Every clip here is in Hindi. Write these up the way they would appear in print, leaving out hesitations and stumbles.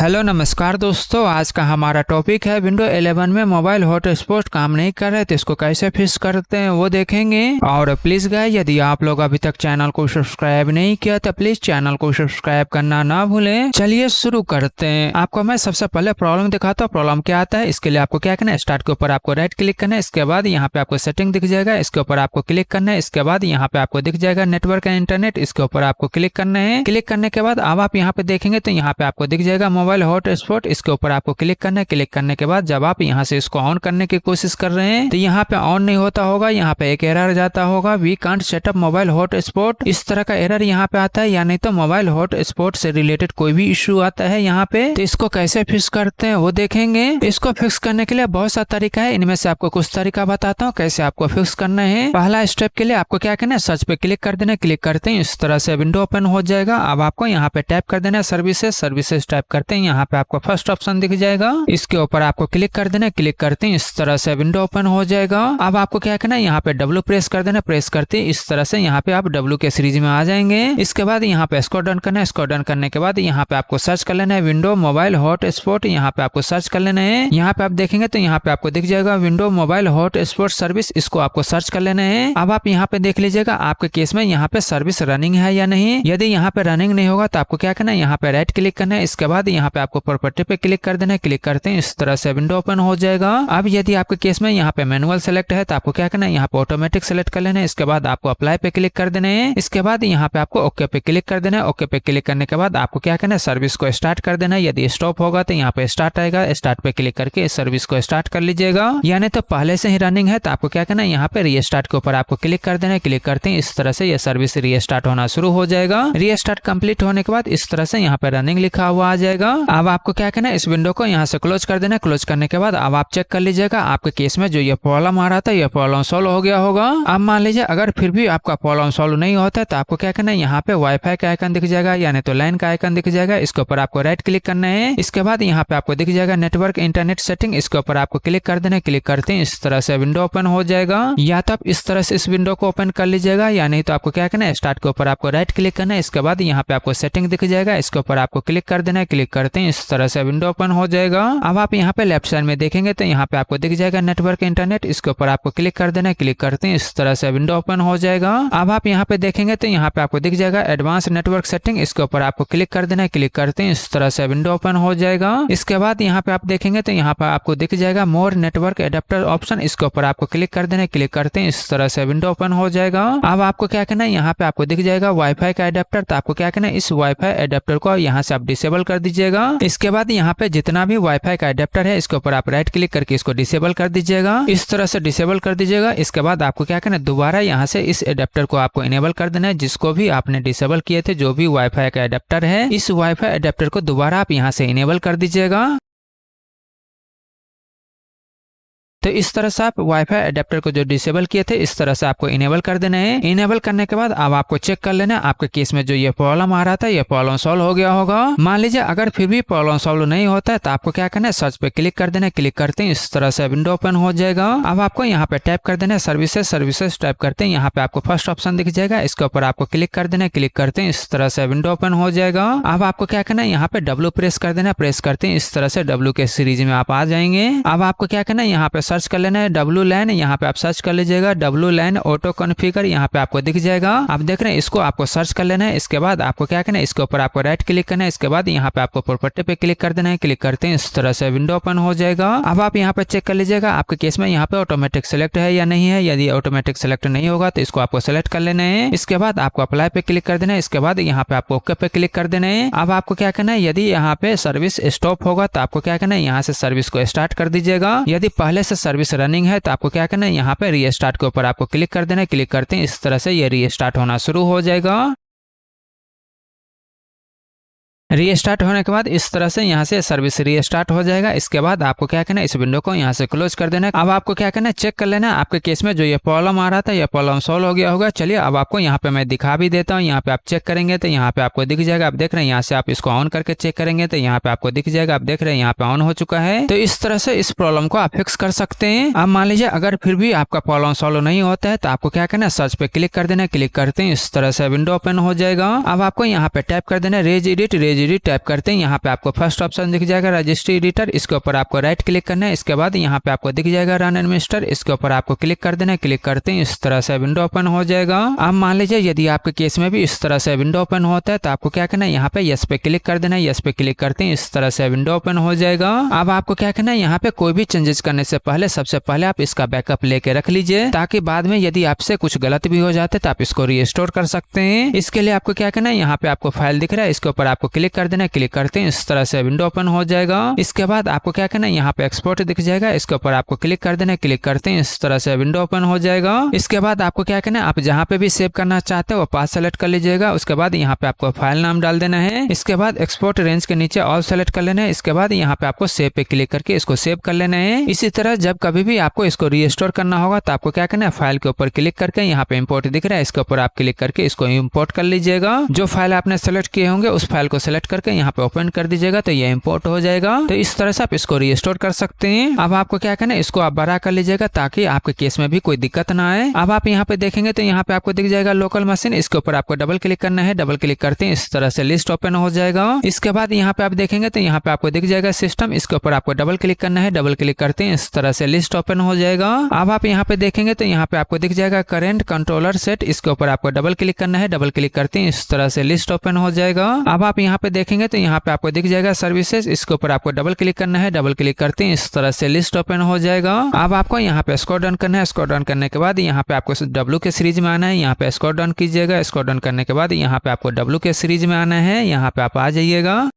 हेलो नमस्कार दोस्तों, आज का हमारा टॉपिक है विंडो 11 में मोबाइल हॉटस्पॉट काम नहीं कर रहे तो इसको कैसे फिक्स करते हैं वो देखेंगे। और प्लीज गाइस, यदि आप लोग अभी तक चैनल को सब्सक्राइब नहीं किया तो प्लीज चैनल को सब्सक्राइब करना ना भूलें। चलिए शुरू करते हैं। आपको मैं सबसे पहले प्रॉब्लम दिखाता हूँ। प्रॉब्लम क्या आता है, इसके लिए आपको क्या करना है, स्टार्ट के ऊपर आपको राइट क्लिक करना है। इसके बाद यहाँ पे आपको सेटिंग दिख जाएगा, इसके ऊपर आपको क्लिक करना है। इसके बाद यहाँ पे आपको दिख जाएगा नेटवर्क एंड इंटरनेट, इसके ऊपर आपको क्लिक करना है। क्लिक करने के बाद अब आप यहाँ पे देखेंगे तो यहाँ पे आपको दिख जाएगा मोबाइल हॉटस्पॉट, इसके ऊपर आपको क्लिक करना है। क्लिक करने के बाद जब आप यहाँ से इसको ऑन करने की कोशिश कर रहे हैं तो यहाँ पे ऑन नहीं होता होगा, यहाँ पे एक एरर जाता होगा, we can't setup mobile hotspot. इस तरह का एरर यहाँ पे आता है, या नहीं तो मोबाइल हॉटस्पॉट से रिलेटेड कोई भी इश्यू आता है यहाँ पे। तो इसको कैसे फिक्स करते हैं वो देखेंगे। इसको फिक्स करने के लिए बहुत सा तरीका है, इनमें से आपको कुछ तरीका बताता हूँ कैसे आपको फिक्स करना है। पहला स्टेप के लिए आपको क्या करना है, सर्च पे क्लिक कर देना है। क्लिक करते हैं इस तरह से विंडो ओपन हो जाएगा। अब आपको यहाँ पे टैप कर देना है सर्विसेज टाइप करते हैं, यहाँ पे आपको फर्स्ट ऑप्शन दिख जाएगा, इसके ऊपर आपको क्लिक कर देना है। क्लिक करते हैं इस तरह से विंडो ओपन हो जाएगा। अब आपको क्या करना है, यहाँ पे W प्रेस कर देना। प्रेस करते हैं इस तरह से यहाँ पे आप W के सीरीज में आ जाएंगे। इसके बाद यहाँ पे इसको डन करना है। इसको डन करने के बाद यहाँ पे आपको सर्च कर लेना है विंडो मोबाइल हॉटस्पॉट, यहाँ पे आपको सर्च कर लेना है। यहाँ पे आप देखेंगे तो यहाँ पे आपको दिख जाएगा विंडो मोबाइल हॉटस्पॉट सर्विस, इसको आपको सर्च कर लेना है। अब आप यहाँ पे देख लीजिएगा आपके केस में यहाँ पे सर्विस रनिंग है या नहीं। यदि यहाँ पे रनिंग नहीं होगा तो आपको क्या करना है, यहाँ पे राइट क्लिक करना है। इसके बाद यहाँ पे आपको प्रॉपर्टी पे क्लिक कर देना है। क्लिक करते हैं इस तरह से विंडो ओपन हो जाएगा। अब यदि आपके केस में यहाँ पे मैनुअल सेलेक्ट है तो आपको क्या करना है, यहाँ पे ऑटोमेटिक सेलेक्ट कर लेना है। इसके बाद आपको अप्लाई पे क्लिक कर देना है। इसके बाद यहाँ पे आपको ओके पे क्लिक कर देना है। ओके पे क्लिक करने के बाद आपको क्या करना है, सर्विस को स्टार्ट कर देना है। यदि स्टॉप होगा तो यहाँ पे स्टार्ट आएगा, स्टार्ट पे क्लिक करके इस सर्विस को स्टार्ट कर लीजिएगा। यानी तो पहले से ही रनिंग है तो आपको क्या करना है, यहाँ पे रीस्टार्ट के ऊपर आपको क्लिक कर देना है। क्लिक करते हैं इस तरह से यह सर्विस रीस्टार्ट होना शुरू हो जाएगा। रीस्टार्ट कंप्लीट होने के बाद इस तरह से यहाँ पे रनिंग लिखा हुआ आ जाएगा। अब आपको क्या करना है, इस विंडो को यहाँ से क्लोज कर देना। क्लोज करने के बाद अब आप चेक कर लीजिएगा आपके केस में जो ये प्रॉब्लम आ रहा था ये प्रॉब्लम सॉल्व हो गया होगा। अब मान लीजिए अगर फिर भी आपका प्रॉब्लम सॉल्व नहीं होता है तो आपको क्या करना है, यहाँ पे वाईफाई का आइकन दिख जाएगा, यानी तो लाइन का आइकन दिख जाएगा, इसके ऊपर आपको राइट क्लिक करना है। इसके बाद यहाँ पे आपको दिख जाएगा नेटवर्क इंटरनेट सेटिंग, इसके ऊपर आपको क्लिक कर देना है। क्लिक करते हैं इस तरह से विंडो ओपन हो जाएगा। या तो आप इस तरह से इस विंडो को ओपन कर लीजिएगा, या नहीं तो आपको क्या करना है, स्टार्ट के ऊपर आपको राइट क्लिक करना है। इसके बाद यहाँ पे आपको सेटिंग दिख जाएगा, इसके ऊपर आपको क्लिक कर देना है। क्लिक करते हैं इस तरह से विंडो ओपन हो जाएगा। अब आप यहाँ पे लेफ्ट साइड में देखेंगे तो यहाँ पे आपको दिख जाएगा नेटवर्क इंटरनेट, इसके ऊपर आपको क्लिक कर देना है। क्लिक करते हैं इस तरह से विंडो ओपन हो जाएगा। अब आप यहाँ पे देखेंगे तो यहाँ पे आपको दिख जाएगा एडवांस नेटवर्क सेटिंग, इसके ऊपर आपको क्लिक कर देना है। क्लिक करते हैं इस तरह से विंडो ओपन हो जाएगा। इसके बाद यहाँ पे आप देखेंगे तो यहाँ पे आपको दिख जाएगा मोर नेटवर्क एडेप्टर ऑप्शन, इसके ऊपर आपको क्लिक कर देना है। क्लिक करते हैं इस तरह से विंडो ओपन हो जाएगा। अब आपको क्या करना है, यहाँ पे आपको दिख जाएगा वाईफाई का एडेप्टर, तो आपको क्या करना है, इस वाईफाई एडेप्टर को यहाँ से आप डिसेबल कर दीजिएगा। इसके बाद यहाँ पे जितना भी वाईफाई का एडेप्टर है इसके ऊपर आप राइट क्लिक करके इसको डिसेबल कर दीजिएगा। इस तरह से डिसेबल कर दीजिएगा। इसके बाद आपको क्या करना है, दोबारा यहाँ से इस एडेप्टर को आपको इनेबल कर देना है, जिसको भी आपने डिसेबल किए थे, जो भी वाईफाई का एडेप्टर है, इस वाईफाई एडेप्टर को दोबारा आप यहाँ से इनेबल कर दीजिएगा। तो इस तरह से आप वाईफाई एडेप्टर को जो डिसेबल किए थे इस तरह से आपको इनेबल कर देना है। इनेबल करने के बाद अब आपको चेक कर लेना है आपके केस में जो ये प्रॉब्लम आ रहा था ये प्रॉब्लम सॉल्व हो गया होगा। मान लीजिए अगर फिर भी प्रॉब्लम सॉल्व नहीं होता है तो आपको क्या करना है, सर्च पे क्लिक कर देना है। क्लिक करते हैं इस तरह से विंडो ओपन हो जाएगा। अब आपको यहाँ पे टाइप कर देना है सर्विसेज टाइप करते हैं, यहाँ पे आपको फर्स्ट ऑप्शन दिख जाएगा, इसके ऊपर आपको क्लिक कर देना है। क्लिक करते हैं इस तरह से विंडो ओपन हो जाएगा। अब आपको क्या करना है, यहाँ पे W प्रेस कर देना है। प्रेस करते हैं इस तरह से W के सीरीज में आप आ जाएंगे। अब आपको क्या करना है, यहाँ पे सर्च कर लेना है W LAN, यहाँ पे आप सर्च कर लीजिएगा W LAN ऑटो कॉन्फ़िगर, यहाँ पे आपको दिख जाएगा। आप देख रहे हैं, इसको आपको सर्च कर लेना है। इसके बाद आपको क्या करना है, इसके ऊपर आपको राइट क्लिक करना है। इसके बाद यहाँ पे आपको प्रॉपर्टी पे क्लिक कर देना है। क्लिक करते हैं इस तरह से विंडो ओपन हो जाएगा। अब आप यहाँ पे चेक कर लीजिएगा आपके केस में यहाँ पे ऑटोमेटिक सेलेक्ट है या नहीं है। यदि ऑटोमेटिक सेलेक्ट नहीं होगा तो इसको आपको सेलेक्ट कर लेना है। इसके बाद आपको अप्लाई पे क्लिक कर देना है। इसके बाद यहाँ पे आपको ओके पे क्लिक कर देना है। अब आपको क्या करना है, यदि यहाँ पे सर्विस स्टॉप होगा तो आपको क्या करना है, यहाँ से सर्विस को स्टार्ट कर दीजिएगा। यदि पहले से सर्विस रनिंग है तो आपको क्या करना है, यहाँ पे रीस्टार्ट के ऊपर आपको क्लिक कर देना है। क्लिक करते हैं इस तरह से ये रीस्टार्ट होना शुरू हो जाएगा। रीस्टार्ट होने के बाद इस तरह से यहाँ से सर्विस रीस्टार्ट हो जाएगा। इसके बाद आपको क्या करना है, इस विंडो को यहाँ से क्लोज कर देना है। अब आपको क्या करना है, चेक कर लेना है आपके केस में जो ये प्रॉब्लम आ रहा था ये प्रॉब्लम सॉल्व हो गया होगा। चलिए अब आपको यहाँ पे मैं दिखा भी देता हूँ। यहाँ पे आप चेक करेंगे तो यहाँ पे आपको दिख जाएगा। आप देख रहे हैं, यहाँ से आप इसको ऑन करके चेक करेंगे तो यहाँ पे आपको दिख जाएगा। आप देख रहे हैं यहाँ पे ऑन हो चुका है। तो इस तरह से इस प्रॉब्लम को आप फिक्स कर सकते हैं। अब मान लीजिए अगर फिर भी आपका प्रॉब्लम सॉल्व नहीं होता है तो आपको क्या करना है, सर्च पे क्लिक कर देना है। क्लिक करते हैं इस तरह से विंडो ओपन हो जाएगा। अब आपको यहाँ पे टाइप कर देना है रेज रजिस्ट्री टाइप करते हैं यहाँ पे आपको फर्स्ट ऑप्शन दिख जाएगा रजिस्ट्री एडिटर, इसके ऊपर आपको राइट क्लिक करना है। इसके बाद यहाँ पे आपको दिख जाएगा रन एडमिनिस्टर, इसके ऊपर आपको क्लिक कर देना है। क्लिक करते हैं इस तरह से विंडो ओपन हो जाएगा। अब मान लीजिए यदि आपके केस में भी इस तरह से विंडो ओपन होता है तो आपको क्या करना है, यहाँ पे यस पे क्लिक कर देना है। यस पे क्लिक करते हैं इस तरह से विंडो ओपन हो जाएगा। अब आपको क्या करना है, यहाँ पे कोई भी चेंजेस करने से पहले सबसे पहले आप इसका बैकअप लेके रख लीजिए, ताकि बाद में यदि आपसे कुछ गलत भी हो जाते तो आप इसको रीस्टोर कर सकते हैं। इसके लिए आपको क्या करना है, यहाँ पे आपको फाइल दिख रहा है, इसके ऊपर आपको क्लिक कर देना है। क्लिक करते हैं इस तरह से विंडो ओपन हो जाएगा। इसके बाद आपको क्या करना है, यहाँ पे एक्सपोर्ट दिख जाएगा, इसके ऊपर आपको क्लिक कर देना है। क्लिक करते हैं इस तरह से विंडो ओपन हो जाएगा। इसके बाद आपको क्या करना है, आप जहाँ पे भी सेव करना चाहते हो वो पाथ सेलेक्ट कर लीजिएगा। उसके बाद यहाँ पे आपको फाइल नाम डाल देना है। इसके बाद एक्सपोर्ट रेंज के नीचे ऑल सेलेक्ट कर लेना है। इसके बाद यहाँ पे आपको सेव पे क्लिक करके इसको सेव कर लेना है। इसी तरह जब कभी भी आपको इसको रीस्टोर करना होगा तो आपको क्या करना है, फाइल के ऊपर क्लिक करके यहाँ पे इंपोर्ट दिख रहा है, इसके ऊपर आप क्लिक करके इसको इंपोर्ट कर लीजिएगा। जो फाइल आपने सेलेक्ट किए होंगे उस फाइल को सेलेक्ट करके यहाँ पे ओपन कर दीजिएगा तो ये इंपोर्ट हो जाएगा। तो इस तरह से आप इसको रीस्टोर कर सकते हैं। अब आपको क्या करना है, इसको आप बड़ा कर लीजिएगा ताकि आपके केस में भी कोई दिक्कत ना आए। अब आप यहाँ पे देखेंगे तो यहाँ पे आपको दिख जाएगा लोकल मशीन, इसके ऊपर आपको डबल क्लिक करना है। डबल क्लिक करते हैं इस तरह से लिस्ट ओपन हो जाएगा। इसके बाद यहाँ पे आप देखेंगे तो यहाँ पे आपको दिख जाएगा सिस्टम, इसके ऊपर आपको डबल क्लिक करना है। डबल क्लिक करते हैं इस तरह से लिस्ट ओपन हो जाएगा। अब आप यहाँ पे देखेंगे तो यहाँ पे आपको दिख जाएगा करेंट कंट्रोलर सेट, इसके ऊपर आपको डबल क्लिक करना है। डबल क्लिक करते हैं इस तरह से लिस्ट ओपन हो जाएगा। अब आप यहाँ पे देखेंगे तो यहाँ पे आपको दिख जाएगा सर्विसेज, इसके ऊपर आपको डबल क्लिक करना है। डबल क्लिक करते हैं इस तरह से लिस्ट ओपन हो जाएगा। अब आपको यहाँ पे स्क्रॉल डाउन करना है। स्क्रॉल डाउन करने के बाद यहाँ पे आपको डब्ल्यू के सीरीज में आना है, यहाँ पे स्क्रॉल डाउन कीजिएगा। स्क्रॉल डाउन करने के बाद यहाँ पे आपको डब्ल्यू के सीरीज में आना है, यहाँ पे आप आ जाइएगा।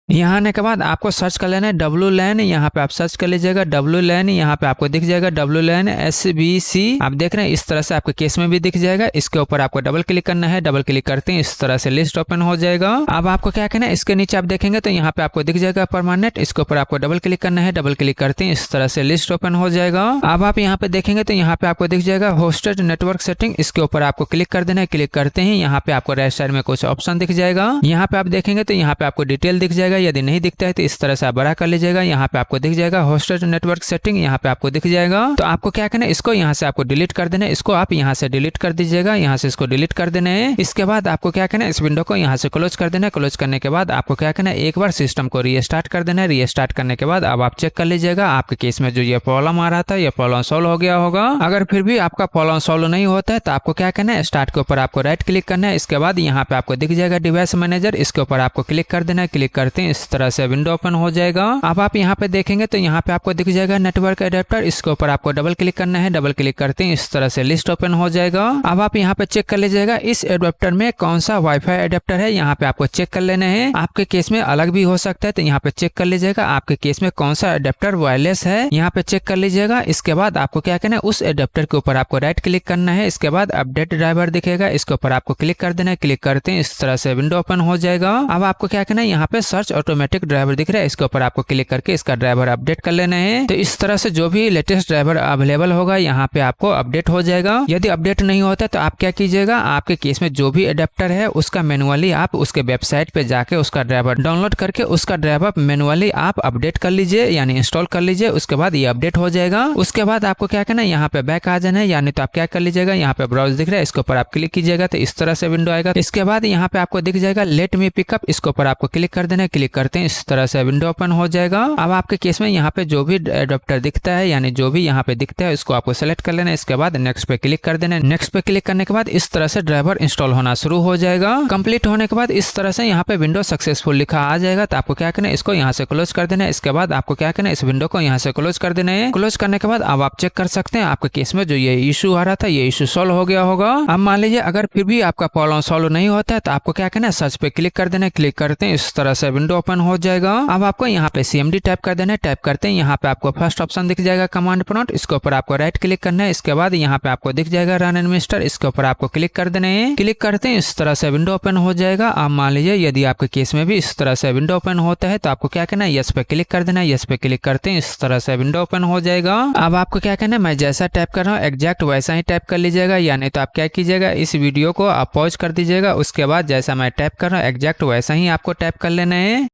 यहाँ आने के बाद आपको सर्च कर लेना है WLAN, यहाँ पे आप सर्च कर लीजिएगा WLAN। यहाँ पे आपको दिख जाएगा WLAN SBC, आप देख रहे हैं इस तरह से आपके केस में भी दिख जाएगा। इसके ऊपर आपको डबल क्लिक करना है। डबल क्लिक करते हैं इस तरह से लिस्ट ओपन हो जाएगा। अब आपको क्या करना है, इसके नीचे आप देखेंगे तो यहाँ पे आपको दिख जाएगा परमानेंट, इसके ऊपर आपको डबल क्लिक करना है। डबल क्लिक करते हैं इस तरह से लिस्ट ओपन हो जाएगा। अब आप यहाँ पे देखेंगे तो यहाँ पे आपको दिख जाएगा होस्टेड नेटवर्क सेटिंग, इसके ऊपर आपको क्लिक कर देना है। क्लिक करते हैं यहाँ पे आपको राइट साइड में कुछ ऑप्शन दिख जाएगा। यहाँ पे आप देखेंगे तो यहाँ पे आपको डिटेल दिख जाएगा, यदि नहीं दिखता है तो इस तरह से आप बड़ा कर लीजिएगा। यहाँ पे आपको दिख जाएगा होस्टेड नेटवर्क सेटिंग, यहाँ पे आपको दिख जाएगा। तो आपको क्या करना है, इसको यहाँ से आपको डिलीट कर देना है। इसको आप यहाँ से डिलीट कर दीजिएगा, यहाँ से इसको डिलीट कर देना है। इसके बाद आपको क्या करना है, इस विंडो को यहाँ से क्लोज कर देना है। क्लोज करने के बाद आपको क्या करना है, एक बार सिस्टम को रीस्टार्ट कर देना है। रीस्टार्ट करने के बाद अब आप चेक कर लीजिएगा आपके केस में जो ये प्रॉब्लम आ रहा था ये प्रॉब्लम सॉल्व हो गया होगा। अगर फिर भी आपका प्रॉब्लम सॉल्व नहीं होता है तो आपको क्या करना है, स्टार्ट के ऊपर आपको राइट क्लिक करना है। इसके बाद यहाँ पे आपको दिख जाएगा डिवाइस मैनेजर, इसके ऊपर आपको क्लिक कर देना है। क्लिक करते हैं इस तरह से विंडो ओपन हो जाएगा। अब आप यहाँ पे देखेंगे तो यहाँ पे आपको दिख जाएगा नेटवर्क एडेप्टर, इसके ऊपर आपको डबल क्लिक करना है। डबल क्लिक करते हैं इस तरह से लिस्ट ओपन हो जाएगा। अब आप यहाँ पे चेक कर लीजिएगा इस एडेप्टर में कौन सा वाईफाई एडेप्टर है, यहाँ पे आपको चेक कर लेना है। आपके केस में अलग भी हो सकता है तो यहाँ पे चेक कर लीजिएगा आपके केस में कौन सा एडेप्टर वायरलेस है, यहाँ पे चेक कर लीजिएगा। इसके बाद आपको क्या करना है, उस एडेप्टर के ऊपर आपको राइट क्लिक करना है। इसके बाद अपडेट ड्राइवर दिखेगा, इसके ऊपर आपको क्लिक कर देना है। क्लिक करते हैं इस तरह से विंडो ओपन हो जाएगा। अब आपको क्या करना है, यहाँ पे सर्च ऑटोमेटिक ड्राइवर दिख रहा है, इसके ऊपर आपको क्लिक करके इसका ड्राइवर अपडेट कर लेना है। तो इस तरह से जो भी लेटेस्ट ड्राइवर अवेलेबल होगा यहाँ पे आपको अपडेट हो जाएगा। यदि अपडेट नहीं होता तो आप क्या कीजिएगा, आपके केस में जो भी एडेप्टर है उसका मैनुअली आप उसके वेबसाइट पे जाके उसका ड्राइवर डाउनलोड करके उसका ड्राइवर मैनुअली आप अपडेट कर लीजिए, यानी इंस्टॉल कर लीजिए। उसके बाद ये अपडेट हो जाएगा। उसके बाद आपको क्या करना है, यहाँ पे बैक आ जाना है, यानी तो आप क्या कर लीजिएगा, यहाँ पे ब्राउज दिख रहा है, इसके ऊपर आप क्लिक कीजिएगा तो इस तरह से विंडो आएगा। इसके बाद यहाँ पे आपको दिख जाएगा लेट मी पिकअप, इसके ऊपर आपको क्लिक कर देना है। क्लिक करते हैं इस तरह से विंडो ओपन हो जाएगा। अब आपके केस में यहाँ पे जो भी एडेप्टर दिखता है, यानी जो भी यहाँ पे दिखता है उसको आपको सेलेक्ट कर लेना है। इसके बाद नेक्स्ट पे क्लिक कर देना है। नेक्स्ट पे क्लिक करने के बाद इस तरह से ड्राइवर इंस्टॉल होना शुरू हो जाएगा। कंप्लीट होने के बाद इस तरह से यहाँ पे विंडो सक्सेसफुल लिखा आ जाएगा। तो आपको क्या करना है, इसको यहाँ से क्लोज कर देना है। इसके बाद आपको क्या करना है, इस विंडो को यहाँ से क्लोज कर देना है। क्लोज करने के बाद अब आप चेक कर सकते हैं आपके केस में जो ये इशू आ रहा था ये इशू सॉल्व हो गया होगा। अब मान लीजिए अगर फिर भी आपका प्रॉब्लम सॉल्व नहीं होता है तो आपको क्या करना है, सर्च पे क्लिक कर देना है। क्लिक करते हैं इस तरह से विंडो ओपन हो जाएगा। अब आपको यहाँ पे CMD टाइप कर देना है। टाइप करते हैं यहाँ पे आपको फर्स्ट ऑप्शन दिख जाएगा कमांड प्रॉम्प्ट, इसके ऊपर आपको राइट क्लिक करना है। इसके बाद यहाँ पे आपको दिख जाएगा रन एडमिनिस्टर, इसके ऊपर आपको क्लिक कर देना है। क्लिक करते हैं इस तरह से विंडो ओपन हो जाएगा। अब मान लीजिए यदि आपके केस में भी इस तरह से विंडो ओपन होता है तो आपको क्या करना है, यस पे क्लिक कर देना है। यस पे क्लिक करते हैं इस तरह से विंडो ओपन हो जाएगा। अब आपको क्या करना है, मैं जैसा टाइप कर रहा हूँ एग्जैक्ट वैसा ही टाइप कर लीजिएगा, यानी तो आप क्या कीजिएगा, इस वीडियो को आप पॉज कर दीजिएगा। उसके बाद जैसा मैं टाइप कर रहा हूँ एग्जैक्ट वैसा ही आपको टाइप कर लेना है।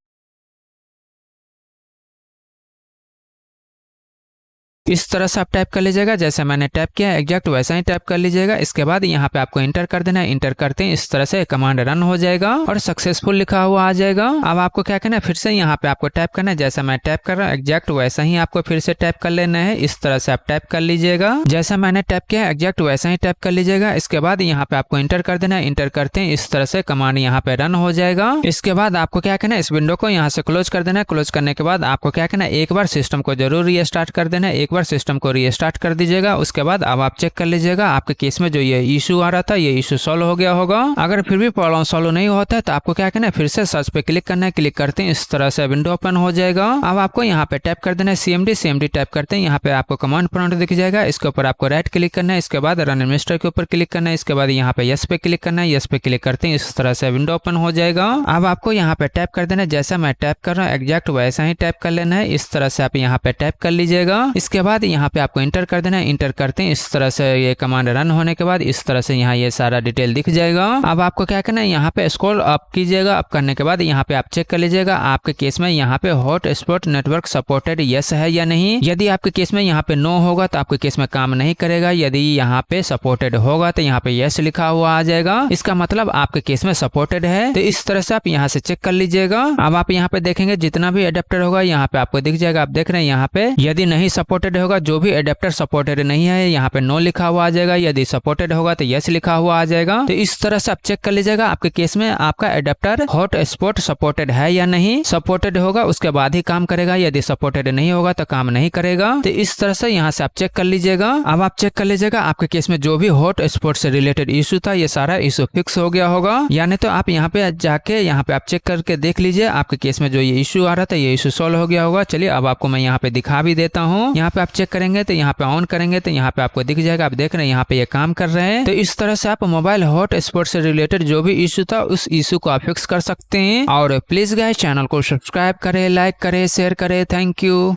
इस तरह से आप टाइप कर लीजिएगा, जैसे मैंने टाइप किया एग्जैक्ट वैसा ही टाइप कर लीजिएगा। इसके बाद यहाँ पे आपको इंटर कर देना है। इंटर करते हैं इस तरह से कमांड रन हो जाएगा और सक्सेसफुल लिखा हुआ आ जाएगा। अब आपको क्या करना है, फिर से यहाँ पे आपको टाइप करना है, जैसा मैं टाइप कर रहा हूँ एग्जैक्ट वैसा ही आपको फिर से टाइप कर लेना है। इस तरह से आप टाइप कर लीजिएगा, जैसा मैंने टाइप किया एग्जैक्ट वैसा ही टाइप कर लीजिएगा। इसके बाद यहाँ पे आपको इंटर कर देना है। इंटर करते हैं इस तरह से कमांड यहाँ पे रन हो जाएगा। इसके बाद आपको क्या करना है, इस विंडो को यहाँ से क्लोज कर देना है। क्लोज करने के बाद आपको क्या करना है, एक बार सिस्टम को जरूर रीस्टार्ट कर देना है। एक बार सिस्टम को रीस्टार्ट कर दीजिएगा। उसके बाद अब आप चेक कर लीजिएगा आपके केस में जो ये इशू आ रहा था ये इशू सॉल्व हो गया होगा। अगर फिर भी प्रॉब्लम सॉल्व नहीं होता है तो आपको क्या करना है, फिर से सर्च पे क्लिक करना है। क्लिक करते हैं इस तरह से विंडो ओपन हो जाएगा। अब आपको यहाँ पे टाइप कर देना है CMD टाइप करते हैं। यहाँ पे आपको कमांड प्रॉम्प्ट दिख जाएगा। इसके ऊपर आपको राइट क्लिक करना है। इसके बाद रन एडमिनिस्ट्रेटर के ऊपर क्लिक करना है। इसके बाद यहाँ पे यस पे क्लिक करना है। यस पे क्लिक करते हैं इस तरह से विंडो ओपन हो जाएगा। अब आपको यहाँ पे टाइप कर देना है, जैसा मैं टाइप कर रहा हूँ एग्जैक्ट वैसा ही टाइप कर लेना है। इस तरह से आप यहाँ पे टाइप कर लीजिएगा। इसके बाद यहाँ पे आपको इंटर कर देना है। इंटर करते हैं इस तरह से ये कमांड रन होने के बाद इस तरह से यहाँ ये सारा डिटेल दिख जाएगा। अब आपको क्या करना है, यहाँ पे स्क्रॉल अप कीजिएगा। अप करने के बाद यहाँ पे आप चेक कर लीजिएगा आपके केस में यहाँ पे हॉटस्पॉट नेटवर्क सपोर्टेड यस है या नहीं। यदि आपके केस में यहाँ पे नो होगा तो आपके केस में काम नहीं करेगा। यदि यहाँ पे सपोर्टेड होगा तो यहाँ पे यस लिखा हुआ आ जाएगा। इसका मतलब आपके केस में सपोर्टेड है। तो इस तरह से आप यहाँ से चेक कर लीजिएगा। अब आप यहाँ पे देखेंगे जितना भी एडेप्टर होगा यहाँ पे आपको दिख जाएगा। आप देख रहे हैं यहाँ पे यदि नहीं सपोर्टेड होगा, जो भी एडेप्टर सपोर्टेड नहीं है यहाँ पे नो लिखा हुआ आ जाएगा। यदि सपोर्टेड होगा तो यस लिखा हुआ आ जाएगा। तो इस तरह से आप चेक कर लीजिएगा आपके केस में आपका एडेप्टर हॉटस्पॉट सपोर्टेड है या नहीं। सपोर्टेड होगा उसके बाद ही काम करेगा, यदि सपोर्टेड नहीं होगा तो काम नहीं करेगा। तो इस तरह से यहाँ से आप चेक कर लीजिएगा। अब आप चेक कर लीजिएगा आपके केस में जो भी हॉटस्पॉट से रिलेटेड इशू था ये सारा इशू फिक्स हो गया होगा। यानी तो आप यहाँ पे जाके यहाँ पे आप चेक करके देख लीजिए आपके केस में जो ये इशू आ रहा था ये इशू सॉल्व हो गया होगा। चलिए अब आपको मैं यहाँ पे दिखा भी देता हूँ। यहाँ पे आप चेक करेंगे तो यहाँ पे ऑन करेंगे तो यहाँ पे आपको दिख जाएगा। आप देख रहे हैं यहाँ पे ये काम कर रहे हैं। तो इस तरह से आप मोबाइल हॉटस्पॉट से रिलेटेड जो भी इशू था उस इशू को आप फिक्स कर सकते हैं। और प्लीज गाइस चैनल को सब्सक्राइब करें, लाइक करें, शेयर करें। Thank you.